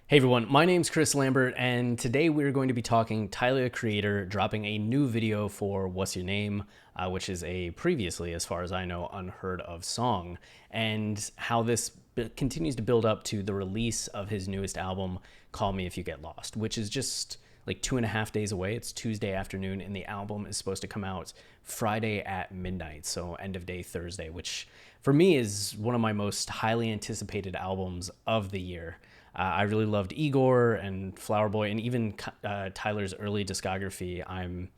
Hey everyone, my name's Chris Lambert, and today we're going to be talking Tyler the Creator dropping a new video for What's Your Name, which is a previously, as far as I know, unheard of song, and how this continues to build up to the release of his newest album, Call Me If You Get Lost, which is just like 2.5 days away. It's Tuesday afternoon, and the album is supposed to come out Friday at midnight, so end of day Thursday, which for me is one of my most highly anticipated albums of the year. I really loved Igor and Flower Boy, and even Tyler's early discography I'm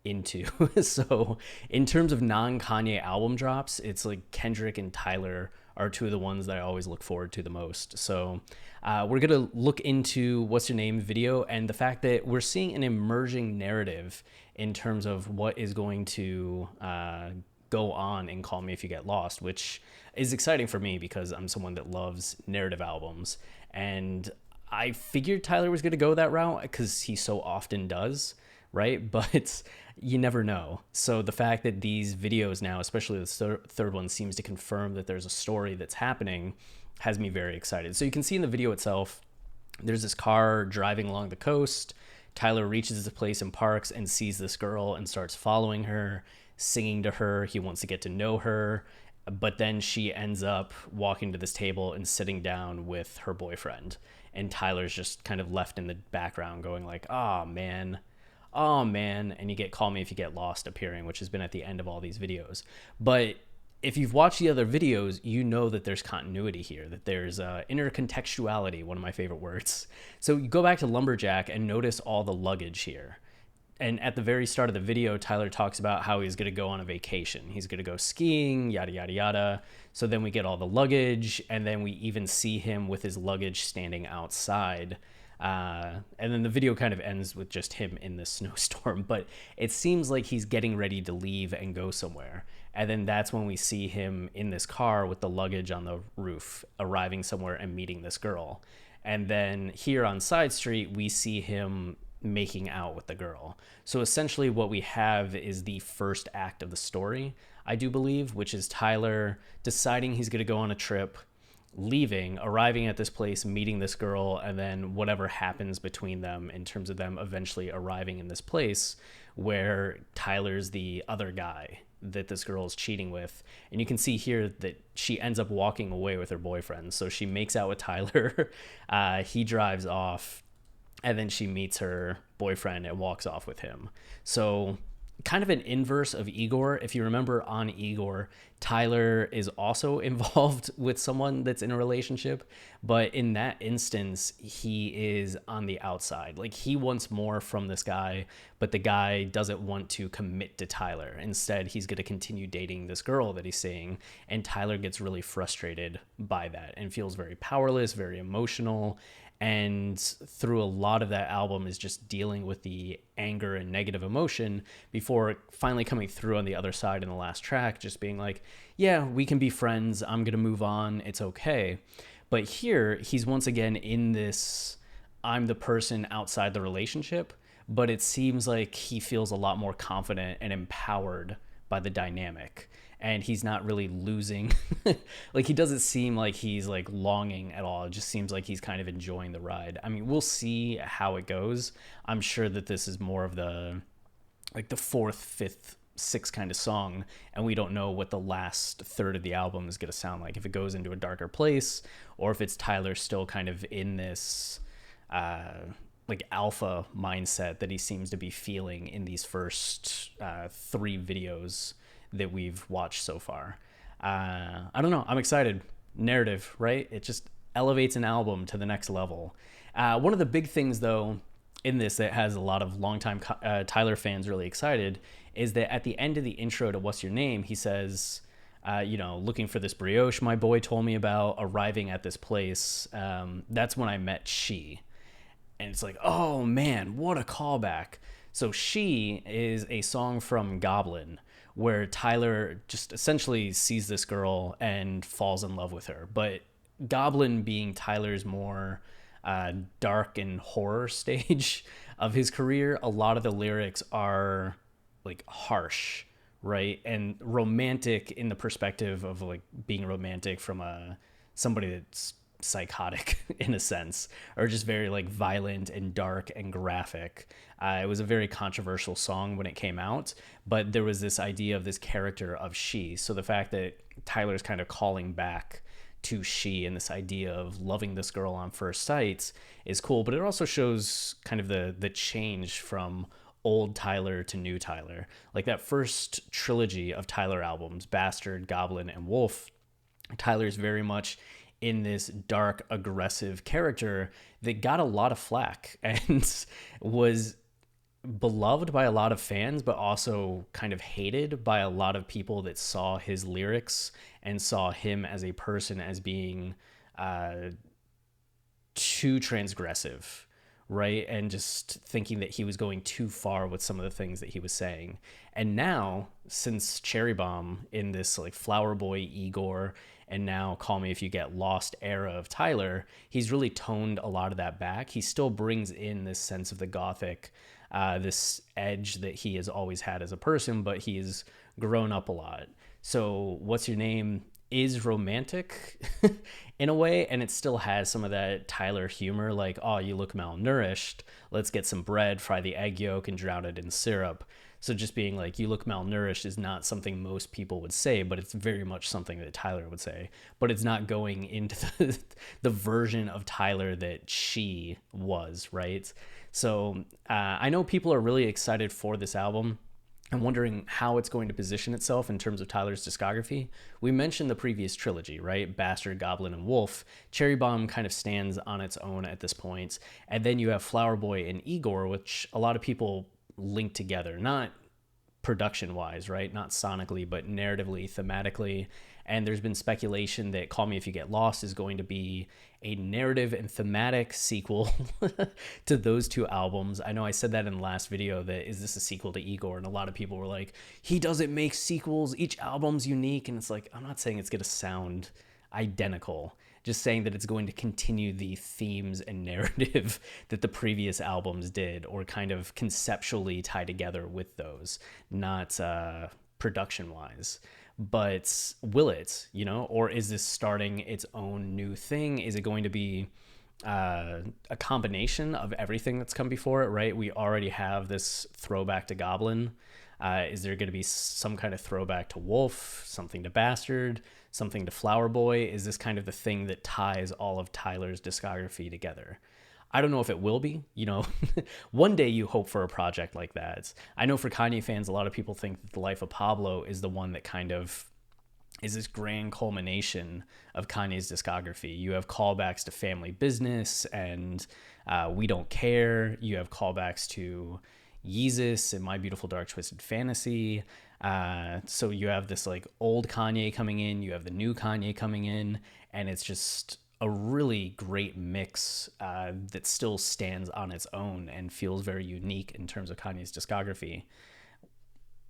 into. So in terms of non-Kanye album drops, it's like Kendrick and Tyler are two of the ones that I always look forward to the most. So we're going to look into What's Your Name video and the fact that we're seeing an emerging narrative in terms of what is going to go on in Call Me If You Get Lost, which is exciting for me because I'm someone that loves narrative albums. And I figured Tyler was going to go that route because he so often does, right? But you never know. So the fact that these videos now, especially the third one, seems to confirm that there's a story that's happening has me very excited. So you can see in the video itself, there's this car driving along the coast. Tyler reaches the place and parks and sees this girl and starts following her, singing to her. He wants to get to know her. But then she ends up walking to this table and sitting down with her boyfriend. And Tyler's just kind of left in the background going like, oh man. And you get Call Me If You Get Lost appearing, which has been at the end of all these videos. But if you've watched the other videos, you know that there's continuity here, that there's intercontextuality, one of my favorite words. So you go back to Lumberjack and notice all the luggage here. And at the very start of the video, Tyler talks about how he's going to go on a vacation. He's going to go skiing, yada, yada, yada. So then we get all the luggage, and then we even see him with his luggage standing outside. And then the video kind of ends with just him in this snowstorm. But it seems like he's getting ready to leave and go somewhere. And then that's when we see him in this car with the luggage on the roof, arriving somewhere and meeting this girl. And then here on Side Street, we see him making out with the girl. So essentially what we have is the first act of the story, I do believe, which is Tyler deciding he's going to go on a trip, leaving, arriving at this place, meeting this girl, and then whatever happens between them in terms of them eventually arriving in this place where Tyler's the other guy that this girl is cheating with. And you can see here that she ends up walking away with her boyfriend. So she makes out with Tyler. He drives off. And then she meets her boyfriend and walks off with him. So kind of an inverse of Igor. If you remember on Igor, Tyler is also involved with someone that's in a relationship. But in that instance, he is on the outside. Like he wants more from this guy, but the guy doesn't want to commit to Tyler. Instead, he's going to continue dating this girl that he's seeing. And Tyler gets really frustrated by that and feels very powerless, very emotional. And through a lot of that album is just dealing with the anger and negative emotion before finally coming through on the other side in the last track, just being like, yeah, we can be friends. I'm going to move on. It's okay. But here he's once again in this, I'm the person outside the relationship, but it seems like he feels a lot more confident and empowered by the dynamic. And he's not really losing. Like he doesn't seem like he's like longing at all. It just seems like he's kind of enjoying the ride. I mean, we'll see how it goes. I'm sure that this is more of the like the fourth, fifth, sixth kind of song, and we don't know what the last third of the album is going to sound like. If it goes into a darker place, or if it's Tyler still kind of in this like alpha mindset that he seems to be feeling in these first three videos that we've watched so far. I don't know. I'm excited. Narrative, right? It just elevates an album to the next level. One of the big things, though, in this that has a lot of longtime Tyler fans really excited is that at the end of the intro to What's Your Name, he says, looking for this brioche my boy told me about, arriving at this place. That's when I met She. And it's like, oh man, what a callback. So She is a song from Goblin, where Tyler just essentially sees this girl and falls in love with her. But Goblin being Tyler's more dark and horror stage of his career, a lot of the lyrics are like harsh, right? And romantic in the perspective of like being romantic from somebody that's psychotic in a sense, or just very like violent and dark and graphic. It was a very controversial song when it came out, but there was this idea of this character of she. So the fact that Tyler's kind of calling back to she and this idea of loving this girl on first sight is cool, but it also shows kind of the change from old Tyler to new Tyler. Like that first trilogy of Tyler albums, Bastard, Goblin, and Wolf, Tyler's very much in this dark, aggressive character that got a lot of flack and was beloved by a lot of fans, but also kind of hated by a lot of people that saw his lyrics and saw him as a person as being too transgressive, right? And just thinking that he was going too far with some of the things that he was saying. And now, since Cherry Bomb, in this like Flower Boy, Igor, and now Call Me If You Get Lost era of Tyler, he's really toned a lot of that back. He still brings in this sense of the gothic, this edge that he has always had as a person, but he's grown up a lot. So What's Your Name is romantic in a way, and it still has some of that Tyler humor, like, oh, you look malnourished, let's get some bread, fry the egg yolk, and drown it in syrup. So just being like, you look malnourished is not something most people would say, but it's very much something that Tyler would say. But it's not going into the version of Tyler that she was, right? So I know people are really excited for this album. I'm wondering how it's going to position itself in terms of Tyler's discography. We mentioned the previous trilogy, right? Bastard, Goblin, and Wolf. Cherry Bomb kind of stands on its own at this point. And then you have Flower Boy and Igor, which a lot of people link together, not production-wise, right? Not sonically, but narratively, thematically. And there's been speculation that Call Me If You Get Lost is going to be a narrative and thematic sequel to those two albums. I know I said that in the last video, that is this a sequel to Igor? And a lot of people were like, he doesn't make sequels, each album's unique. And it's like, I'm not saying it's going to sound identical, just saying that it's going to continue the themes and narrative that the previous albums did, or kind of conceptually tie together with those, not production-wise. But will it, or is this starting its own new thing? Is it going to be a combination of everything that's come before it, right? We already have this throwback to Goblin. Is there going to be some kind of throwback to Wolf, something to Bastard, something to Flower Boy? Is this kind of the thing that ties all of Tyler's discography together? I don't know if it will be, one day you hope for a project like that. I know for Kanye fans, a lot of people think that The Life of Pablo is the one that kind of is this grand culmination of Kanye's discography. You have callbacks to Family Business and We Don't Care. You have callbacks to Yeezus and My Beautiful Dark Twisted Fantasy. So you have this like old Kanye coming in, you have the new Kanye coming in, and it's just a really great mix that still stands on its own and feels very unique in terms of Kanye's discography.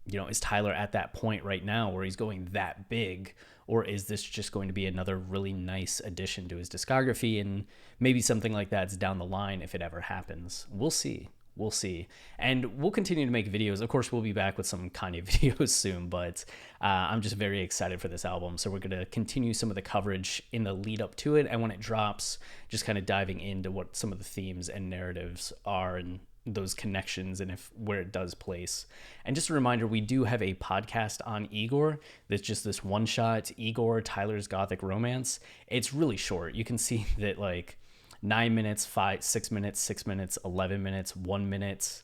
Is Tyler at that point right now where he's going that big, or is this just going to be another really nice addition to his discography? And maybe something like that's down the line if it ever happens. We'll see. We'll see. And we'll continue to make videos. Of course, we'll be back with some Kanye videos soon, but I'm just very excited for this album. So we're going to continue some of the coverage in the lead up to it. And when it drops, just kind of diving into what some of the themes and narratives are and those connections and where it does place. And just a reminder, we do have a podcast on Igor that's just this one shot, Igor, Tyler's Gothic Romance. It's really short. You can see that like 9 minutes, 6 minutes, 6 minutes, 11 minutes, 1 minute,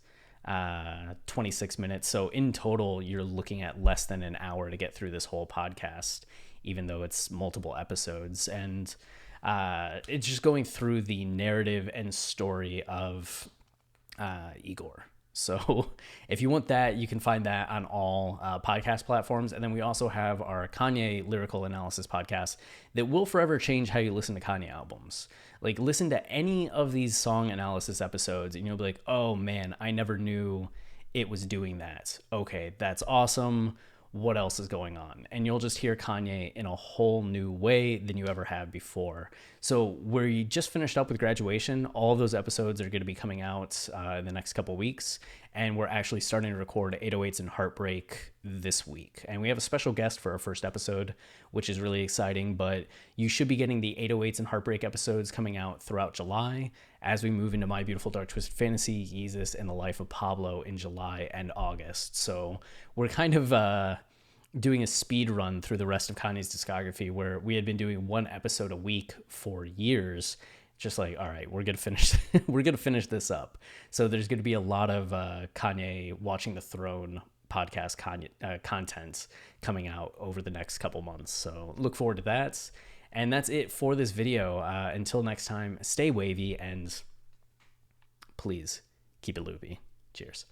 26 minutes. So in total, you're looking at less than an hour to get through this whole podcast, even though it's multiple episodes. And it's just going through the narrative and story of Igor. So if you want that, you can find that on all podcast platforms. And then we also have our Kanye Lyrical Analysis podcast that will forever change how you listen to Kanye albums. Like, listen to any of these song analysis episodes and you'll be like, oh man, I never knew it was doing that. Okay, that's awesome. What else is going on? And you'll just hear Kanye in a whole new way than you ever have before. So where you just finished up with Graduation, all of those episodes are going to be coming out in the next couple weeks. And we're actually starting to record 808s and Heartbreak this week. And we have a special guest for our first episode, which is really exciting, but you should be getting the 808s and Heartbreak episodes coming out throughout July as we move into My Beautiful Dark Twisted Fantasy, Yeezus, and the Life of Pablo in July and August. So we're kind of doing a speed run through the rest of Kanye's discography, where we had been doing one episode a week for years. Just like, all right, we're gonna finish this up. So there's gonna be a lot of Kanye Watching the Throne podcast content coming out over the next couple months. So look forward to that. And that's it for this video. Until next time, stay wavy and please keep it loopy. Cheers.